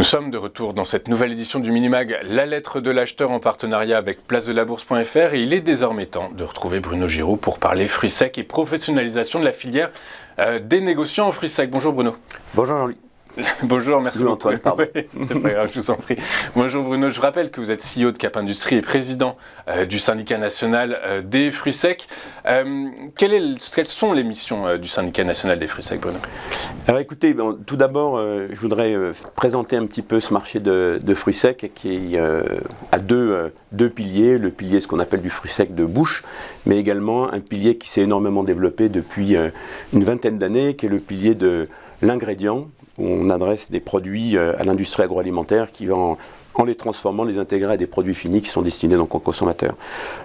Nous sommes de retour dans cette nouvelle édition du Minimag, la lettre de l'acheteur en partenariat avec placedelabourse.fr, et il est désormais temps de retrouver Bruno Giraud pour parler fruits secs et professionnalisation de la filière des négociants en fruits secs. Bonjour Bruno. Bonjour Jean-Louis. Bonjour, merci beaucoup. Antoine, pardon. Oui, c'est pas grave, je vous en prie. Bonjour Bruno, je rappelle que vous êtes CEO de Cap Industrie et président du syndicat national des fruits secs. Quelles sont les missions du syndicat national des fruits secs, Bruno? Alors écoutez, tout d'abord, je voudrais présenter un petit peu ce marché de fruits secs qui a deux piliers. Le pilier, ce qu'on appelle du fruit sec de bouche, mais également un pilier qui s'est énormément développé depuis une vingtaine d'années, qui est le pilier de l'ingrédient, où on adresse des produits à l'industrie agroalimentaire qui va, en les transformant, les intégrer à des produits finis qui sont destinés donc aux consommateurs.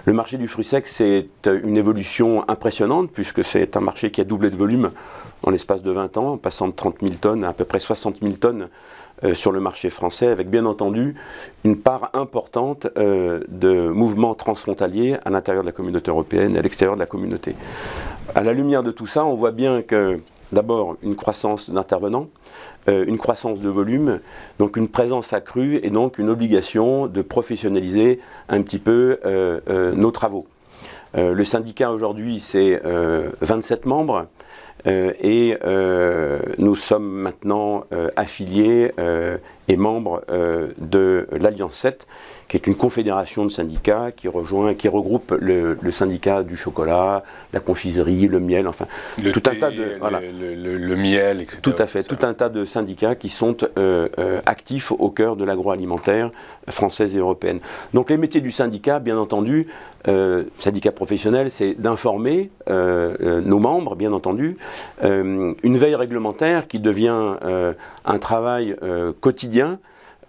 Le marché du fruit sec, c'est une évolution impressionnante puisque c'est un marché qui a doublé de volume en l'espace de 20 ans, en passant de 30 000 tonnes à peu près 60 000 tonnes sur le marché français, avec bien entendu une part importante de mouvements transfrontaliers à l'intérieur de la communauté européenne et à l'extérieur de la communauté. À la lumière de tout ça, on voit bien que d'abord une croissance d'intervenants, une croissance de volume, donc une présence accrue et donc une obligation de professionnaliser un petit peu nos travaux. Le syndicat aujourd'hui c'est 27 membres et nous sommes maintenant affiliés et membres de l'Alliance 7, qui est une confédération de syndicats qui regroupe le syndicat du chocolat, la confiserie, le miel, enfin tout un tas de le miel, etc. Tout à fait, tout un tas de syndicats qui sont actifs au cœur de l'agroalimentaire française et européenne. Donc les métiers du syndicat, bien entendu, syndicat professionnel, c'est d'informer nos membres, bien entendu, une veille réglementaire qui devient un travail quotidien,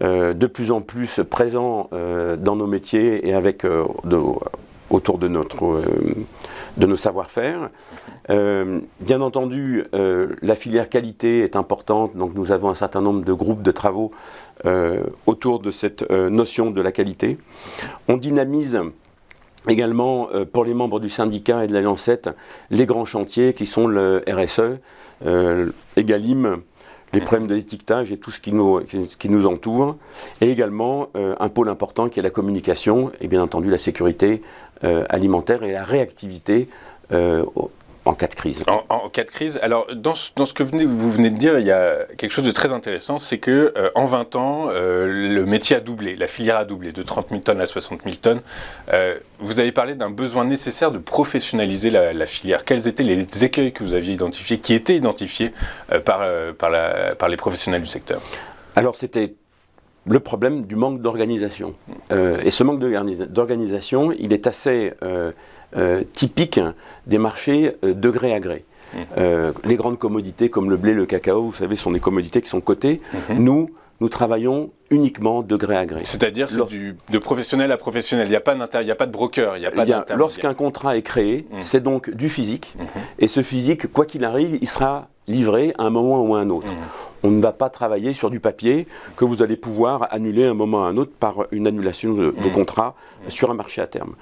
de plus en plus présent dans nos métiers et avec autour de nos savoir-faire. Bien entendu, la filière qualité est importante, donc nous avons un certain nombre de groupes de travaux autour de cette notion de la qualité. On dynamise également pour les membres du syndicat et de l'Alliance 7 les grands chantiers qui sont le RSE, Egalim, les problèmes de l'étiquetage et tout ce qui nous entoure, et également un pôle important qui est la communication et bien entendu la sécurité alimentaire et la réactivité en cas de crise. En cas de crise, alors dans ce que vous venez de dire, il y a quelque chose de très intéressant, c'est que en 20 ans, le métier a doublé, la filière a doublé, de 30 000 tonnes à 60 000 tonnes. Vous avez parlé d'un besoin nécessaire de professionnaliser la filière. Quels étaient les écueils que vous aviez identifiés, qui étaient identifiés par les professionnels du secteur? Alors c'était le problème du manque d'organisation. Et ce manque d'organisation, il est assez typique des marchés de gré à gré. Les grandes commodités comme le blé, le cacao, vous savez, sont des commodités qui sont cotées. Nous travaillons uniquement de gré à gré. C'est-à-dire c'est de professionnel à professionnel, il n'y a pas de broker, il n'y a pas d'intermédiaire. Lorsqu'un contrat est créé, c'est donc du physique, et ce physique, quoi qu'il arrive, il sera livré à un moment ou à un autre. On ne va pas travailler sur du papier que vous allez pouvoir annuler à un moment ou à un autre par une annulation de contrat sur un marché à terme.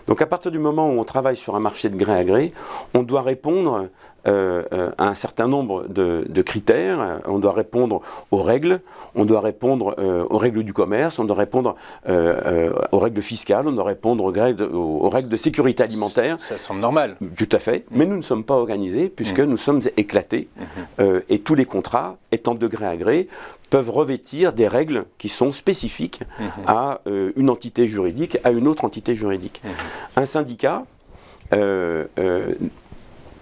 Donc à partir du moment où on travaille sur un marché de gré à gré, on doit répondre à un certain nombre de critères, on doit répondre aux règles, on doit répondre aux règles du commerce, on doit répondre aux règles fiscales, on doit répondre aux règles de sécurité alimentaire. Ça semble normal. Tout à fait, mais nous ne sommes pas organisés puisque nous sommes éclatés et tous les contrats, étant de gré à gré, peuvent revêtir des règles qui sont spécifiques à une entité juridique, à une autre entité juridique. Un syndicat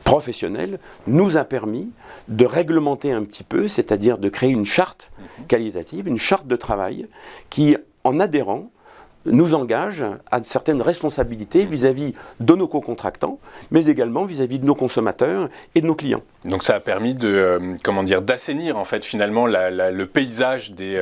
professionnel nous a permis de réglementer un petit peu, c'est-à-dire de créer une charte qualitative, une charte de travail qui, en adhérant, nous engage à certaines responsabilités vis-à-vis de nos co-contractants, mais également vis-à-vis de nos consommateurs et de nos clients. Donc ça a permis d'assainir en fait finalement le paysage des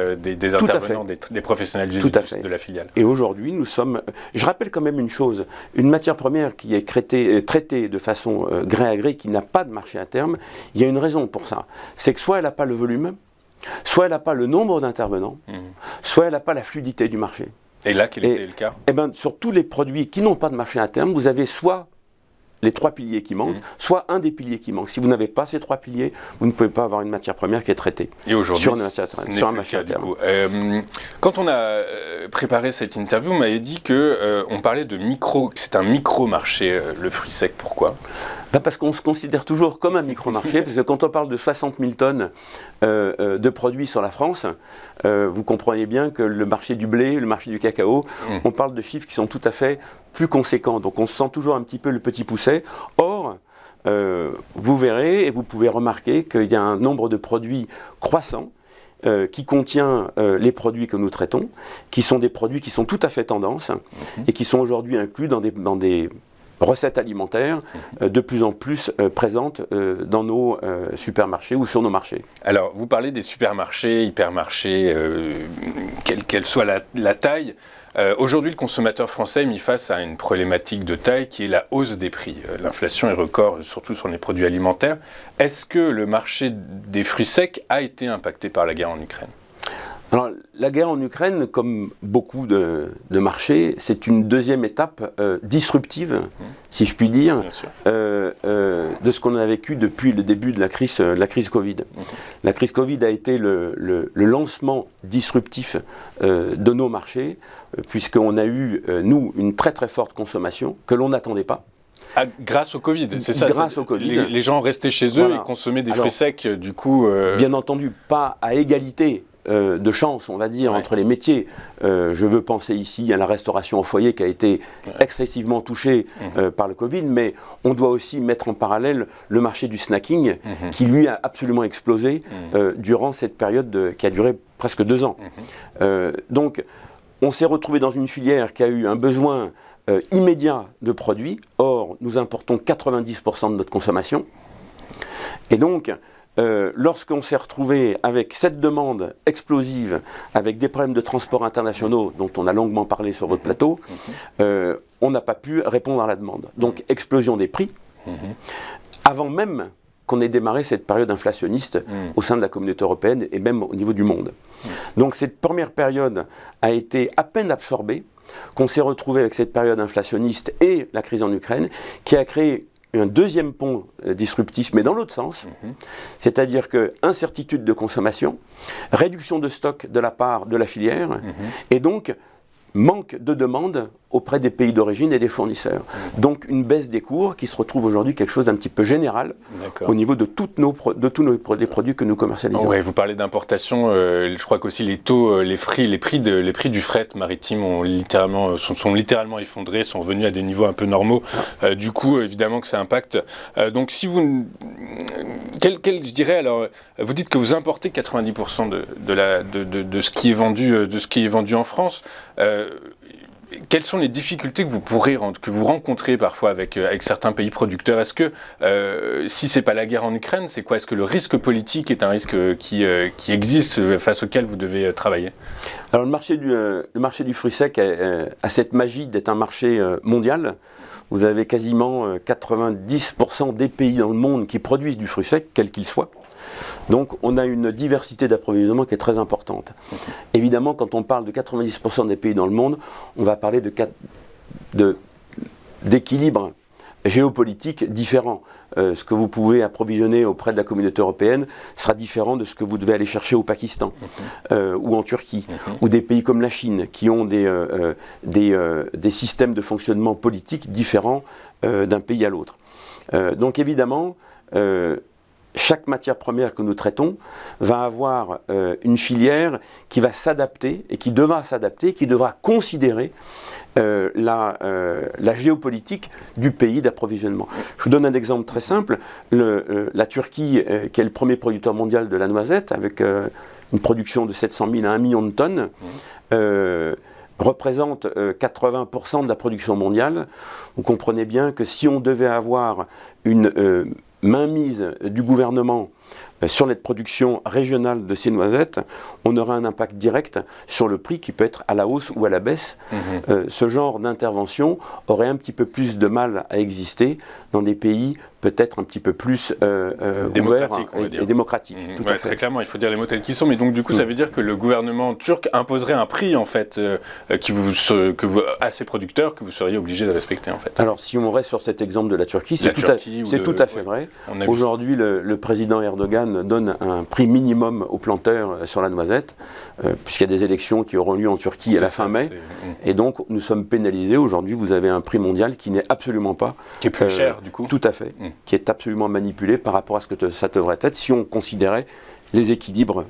intervenants, des professionnels de la filiale. Et aujourd'hui, nous sommes... Je rappelle quand même une chose, une matière première qui est traitée de façon gré à gré, qui n'a pas de marché à terme, il y a une raison pour ça. C'est que soit elle n'a pas le volume, soit elle n'a pas le nombre d'intervenants, soit elle n'a pas la fluidité du marché. Et là, quel était le cas? Sur tous les produits qui n'ont pas de marché à terme, vous avez soit les 3 piliers qui manquent, soit un des piliers qui manque. Si vous n'avez pas ces 3 piliers, vous ne pouvez pas avoir une matière première qui est traitée. Et aujourd'hui, sur un marché terme. Quand on a préparé cette interview, on m'avait dit que on parlait de c'est un micro-marché, le fruit sec. Pourquoi ? Parce qu'on se considère toujours comme un micro-marché, parce que quand on parle de 60 000 tonnes de produits sur la France, vous comprenez bien que le marché du blé, le marché du cacao, on parle de chiffres qui sont tout à fait plus conséquents. Donc on se sent toujours un petit peu le petit pousset. Or, vous verrez et vous pouvez remarquer qu'il y a un nombre de produits croissant qui contient les produits que nous traitons, qui sont des produits qui sont tout à fait tendance et qui sont aujourd'hui inclus dans des recettes alimentaires de plus en plus présentes dans nos supermarchés ou sur nos marchés. Alors, vous parlez des supermarchés, hypermarchés, quelle soit la taille. Aujourd'hui, le consommateur français est mis face à une problématique de taille qui est la hausse des prix. L'inflation est record, surtout sur les produits alimentaires. Est-ce que le marché des fruits secs a été impacté par la guerre en Ukraine ? Alors, la guerre en Ukraine, comme beaucoup de marchés, c'est une deuxième étape disruptive, si je puis dire, de ce qu'on a vécu depuis le début de la crise Covid. La crise Covid a été le lancement disruptif de nos marchés, puisqu'on a eu, nous, une très très forte consommation que l'on n'attendait pas. Ah, grâce au Covid, c'est ça. Grâce au Covid. Les gens restaient chez eux et consommaient des fruits secs, du coup... Bien entendu, pas à égalité de chance, on va dire, entre les métiers. Je veux penser ici à la restauration au foyer qui a été excessivement touchée par le Covid, mais on doit aussi mettre en parallèle le marché du snacking qui, lui, a absolument explosé durant cette période qui a duré presque 2 ans. Donc, on s'est retrouvé dans une filière qui a eu un besoin immédiat de produits. Or, nous importons 90% de notre consommation. Et donc, lorsqu'on s'est retrouvé avec cette demande explosive, avec des problèmes de transport internationaux dont on a longuement parlé sur votre plateau, on n'a pas pu répondre à la demande. Donc, explosion des prix, avant même qu'on ait démarré cette période inflationniste au sein de la communauté européenne et même au niveau du monde. Donc, cette première période a été à peine absorbée, qu'on s'est retrouvé avec cette période inflationniste et la crise en Ukraine, qui a créé un deuxième pont disruptif, mais dans l'autre sens, c'est-à-dire que incertitude de consommation, réduction de stock de la part de la filière, et donc manque de demande auprès des pays d'origine et des fournisseurs. Donc une baisse des cours qui se retrouve aujourd'hui quelque chose d'un petit peu général au niveau de tous les produits que nous commercialisons. Ouais, vous parlez d'importation, je crois qu'aussi les taux, les prix du fret maritime sont littéralement effondrés, sont revenus à des niveaux un peu normaux. Du coup, évidemment que ça impacte. Donc si vous... je dirais alors, vous dites que vous importez 90% de ce qui est vendu en France. Quelles sont les difficultés que vous rencontrez parfois avec certains pays producteurs ? Est-ce que, si ce n'est pas la guerre en Ukraine, c'est quoi ? Est-ce que le risque politique est un risque qui existe, face auquel vous devez travailler ? Alors le marché du fruit sec a cette magie d'être un marché mondial. Vous avez quasiment 90% des pays dans le monde qui produisent du fruit sec, quel qu'il soit. Donc on a une diversité d'approvisionnement qui est très importante. Évidemment, quand on parle de 90% des pays dans le monde, on va parler d'équilibre géopolitique différent. Ce que vous pouvez approvisionner auprès de la communauté européenne sera différent de ce que vous devez aller chercher au Pakistan ou en Turquie, ou des pays comme la Chine qui ont des systèmes de fonctionnement politique différents d'un pays à l'autre. Donc évidemment, chaque matière première que nous traitons va avoir une filière qui va s'adapter et qui devra s'adapter, qui devra considérer la géopolitique du pays d'approvisionnement. Je vous donne un exemple très simple. La Turquie, qui est le premier producteur mondial de la noisette, avec une production de 700 000 à 1 million de tonnes, représente 80% de la production mondiale. Vous comprenez bien que si on devait avoir une mainmise du gouvernement sur notre production régionale de ces noisettes, on aura un impact direct sur le prix qui peut être à la hausse ou à la baisse. Ce genre d'intervention aurait un petit peu plus de mal à exister dans des pays peut-être un petit peu plus démocratique, et démocratique. Ouais, très clairement, il faut dire les mots tels qu'ils sont. Mais donc du coup, ça veut dire que le gouvernement turc imposerait un prix en fait à ses producteurs que vous seriez obligé de respecter en fait. Alors si on reste sur cet exemple de la Turquie, c'est tout à fait vrai. Aujourd'hui, le président Erdogan donne un prix minimum aux planteurs sur la noisette, puisqu'il y a des élections qui auront lieu en Turquie à la fin mai. Et donc nous sommes pénalisés. Aujourd'hui, vous avez un prix mondial qui n'est absolument pas... Qui est plus cher du coup. Tout à fait. Qui est absolument manipulé par rapport à ce que ça devrait être si on considérait les équilibres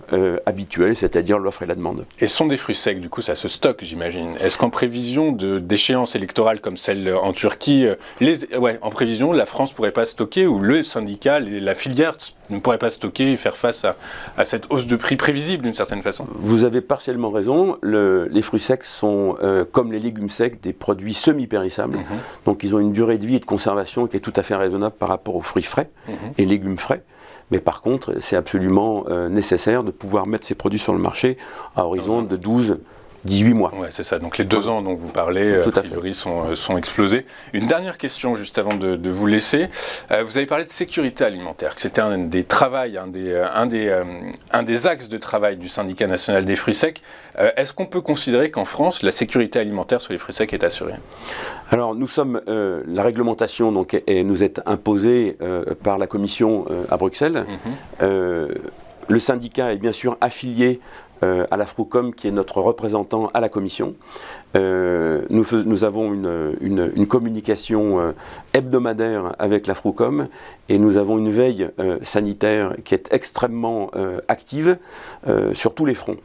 habituels, c'est-à-dire l'offre et la demande. Et sont des fruits secs, du coup, ça se stocke, j'imagine. Est-ce qu'en prévision d'échéances électorales comme celle en Turquie, en prévision, la France ne pourrait pas stocker, ou le syndicat, la filière ne pourrait pas stocker et faire face à cette hausse de prix prévisible d'une certaine façon? Vous avez partiellement raison. Les fruits secs sont, comme les légumes secs, des produits semi-périssables. Donc ils ont une durée de vie et de conservation qui est tout à fait raisonnable par rapport aux fruits frais et légumes frais. Mais par contre, c'est absolument nécessaire de pouvoir mettre ces produits sur le marché à horizon de 12-18 mois. Ouais, c'est ça. Donc les 2 ans dont vous parlez, a priori, sont explosés. Une dernière question, juste avant de vous laisser. Vous avez parlé de sécurité alimentaire, que c'était un des axes de travail du syndicat national des fruits secs. Est-ce qu'on peut considérer qu'en France, la sécurité alimentaire sur les fruits secs est assurée? Alors nous sommes, la réglementation nous est imposée par la Commission à Bruxelles. Le syndicat est bien sûr affilié à la FRUCOM, qui est notre représentant à la Commission. Nous avons une communication hebdomadaire avec la FRUCOM et nous avons une veille sanitaire qui est extrêmement active sur tous les fronts.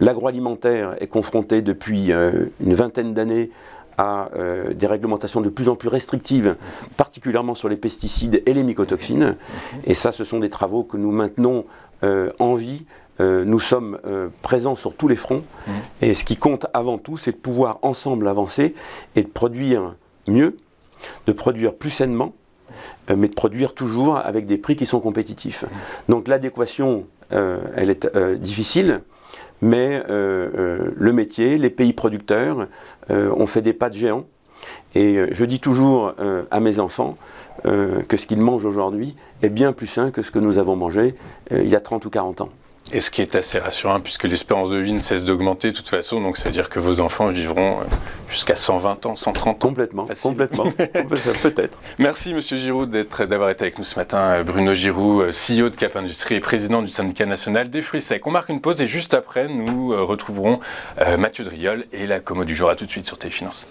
L'agroalimentaire est confronté depuis une vingtaine d'années à des réglementations de plus en plus restrictives, particulièrement sur les pesticides et les mycotoxines. Et ça, ce sont des travaux que nous maintenons en vie. Nous sommes présents sur tous les fronts. Et ce qui compte avant tout, c'est de pouvoir ensemble avancer et de produire mieux, de produire plus sainement, mais de produire toujours avec des prix qui sont compétitifs. Donc l'adéquation, elle est difficile. Mais le métier, les pays producteurs ont fait des pas de géants. Et je dis toujours à mes enfants que ce qu'ils mangent aujourd'hui est bien plus sain que ce que nous avons mangé il y a 30 ou 40 ans. Et ce qui est assez rassurant, puisque l'espérance de vie ne cesse d'augmenter de toute façon, donc ça veut dire que vos enfants vivront jusqu'à 120 ans, 130 ans. Complètement, peut-être. Merci Monsieur Giroud d'avoir été avec nous ce matin. Bruno Giroud, CEO de Cap Industrie et président du syndicat national des fruits secs. On marque une pause et juste après, nous retrouverons Mathieu Driol et la commo du jour. À tout de suite sur Téléfinance.